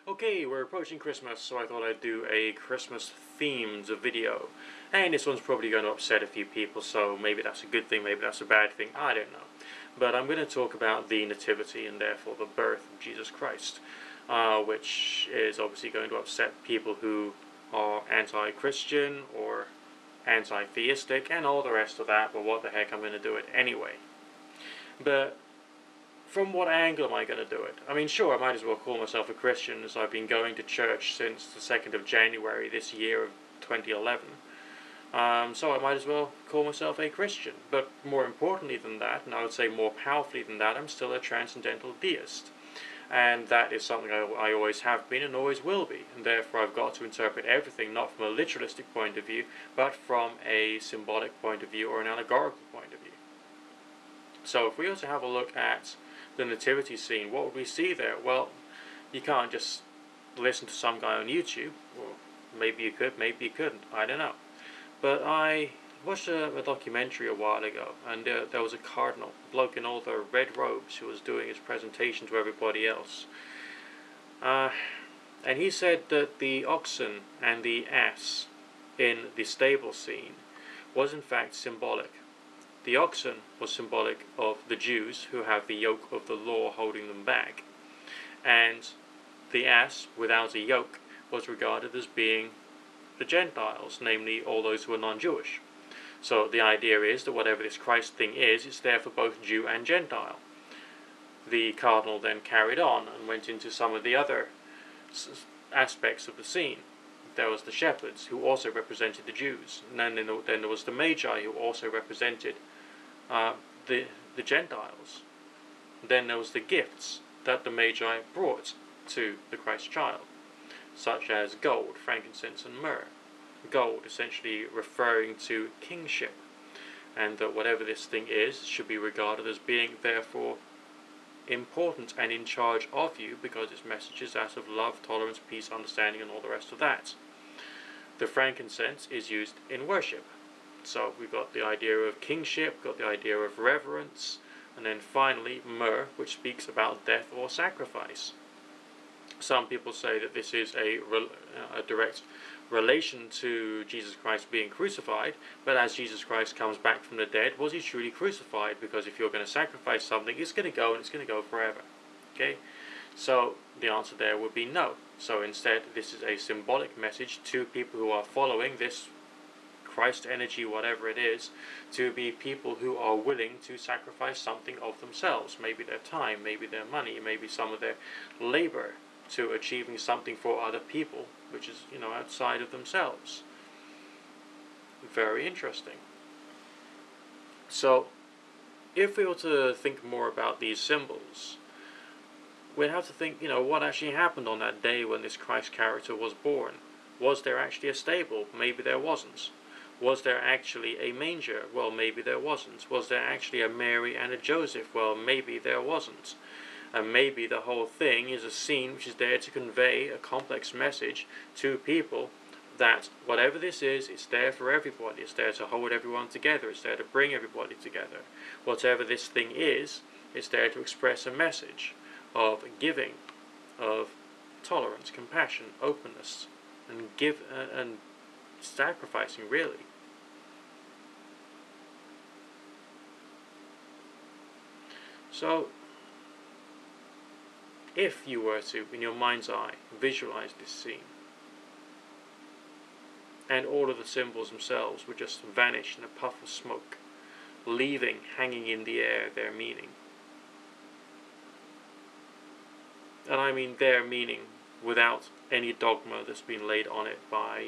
Okay, we're approaching Christmas, so I thought I'd do a Christmas-themed video. And this one's probably going to upset a few people, so maybe that's a good thing, maybe that's a bad thing, I don't know. But I'm going to talk about the Nativity, and therefore the birth of Jesus Christ, which is obviously going to upset people who are anti-Christian or anti-theistic and all the rest of that, but what the heck, I'm going to do it anyway. But from what angle am I going to do it? I mean, sure, I might as well call myself a Christian, as I've been going to church since the 2nd of January this year of 2011. So I might as well call myself a Christian. But more importantly than that, and I would say more powerfully than that, I'm still a transcendental deist. And that is something I always have been and always will be. And therefore I've got to interpret everything not from a literalistic point of view, but from a symbolic point of view or an allegorical point of view. So if we were to have a look at the nativity scene, what would we see there? Well, you can't just listen to some guy on YouTube, or maybe you could, maybe you couldn't, I don't know. But I watched a documentary a while ago, and there was a cardinal, a bloke in all the red robes, who was doing his presentation to everybody else. And he said that the oxen and the ass in the stable scene was in fact symbolic. The oxen was symbolic of the Jews, who have the yoke of the law holding them back, and the ass without a yoke was regarded as being the Gentiles, namely all those who are non-Jewish. So the idea is that whatever this Christ thing is, it's there for both Jew and Gentile. The cardinal then carried on and went into some of the other aspects of the scene. There was the shepherds, who also represented the Jews, and then there was the Magi, who also represented the Gentiles. Then there was the gifts that the Magi brought to the Christ child, such as gold, frankincense, and myrrh. Gold essentially referring to kingship, and that whatever this thing is should be regarded as being therefore important and in charge of you, because its message is that of love, tolerance, peace, understanding, and all the rest of that. The frankincense is used in worship. So we've got the idea of kingship, got the idea of reverence, and then finally myrrh, which speaks about death or sacrifice. Some people say that this is a direct relation to Jesus Christ being crucified, but as Jesus Christ comes back from the dead, was he truly crucified? Because if you're going to sacrifice something, it's going to go, and it's going to go forever. Okay? So the answer there would be no. So instead, this is a symbolic message to people who are following this Christ energy, whatever it is, to be people who are willing to sacrifice something of themselves, maybe their time, maybe their money, maybe some of their labor, to achieving something for other people, which is, outside of themselves. Very interesting. So, if we were to think more about these symbols, we'd have to think, what actually happened on that day when this Christ character was born. Was there actually a stable? Maybe there wasn't. Was there actually a manger? Well, maybe there wasn't. Was there actually a Mary and a Joseph? Well, maybe there wasn't. And maybe the whole thing is a scene which is there to convey a complex message to people that whatever this is, it's there for everybody. It's there to hold everyone together. It's there to bring everybody together. Whatever this thing is, it's there to express a message of giving, of tolerance, compassion, openness, and sacrificing, really. So, if you were to, in your mind's eye, visualize this scene, and all of the symbols themselves would just vanish in a puff of smoke, leaving hanging in the air their meaning. And I mean their meaning without any dogma that's been laid on it by,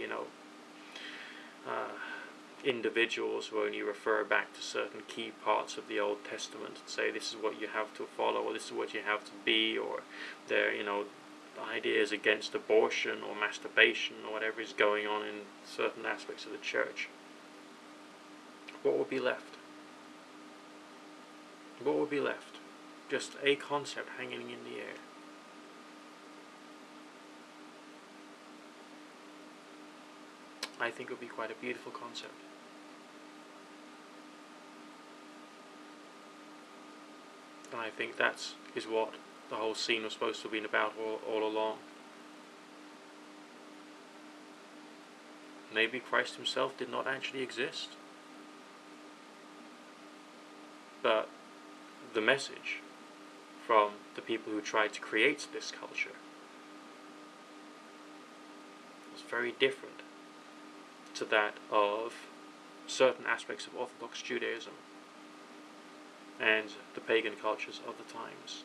individuals who only refer back to certain key parts of the Old Testament and say this is what you have to follow, or this is what you have to be, or their, ideas against abortion or masturbation or whatever is going on in certain aspects of the church. What would be left? What would be left? Just a concept hanging in the air. I think it would be quite a beautiful concept. And I think that is what the whole scene was supposed to have been about all along. maybe Christ himself did not actually exist. But the message from the people who tried to create this culture was very different to that of certain aspects of Orthodox Judaism and the pagan cultures of the times.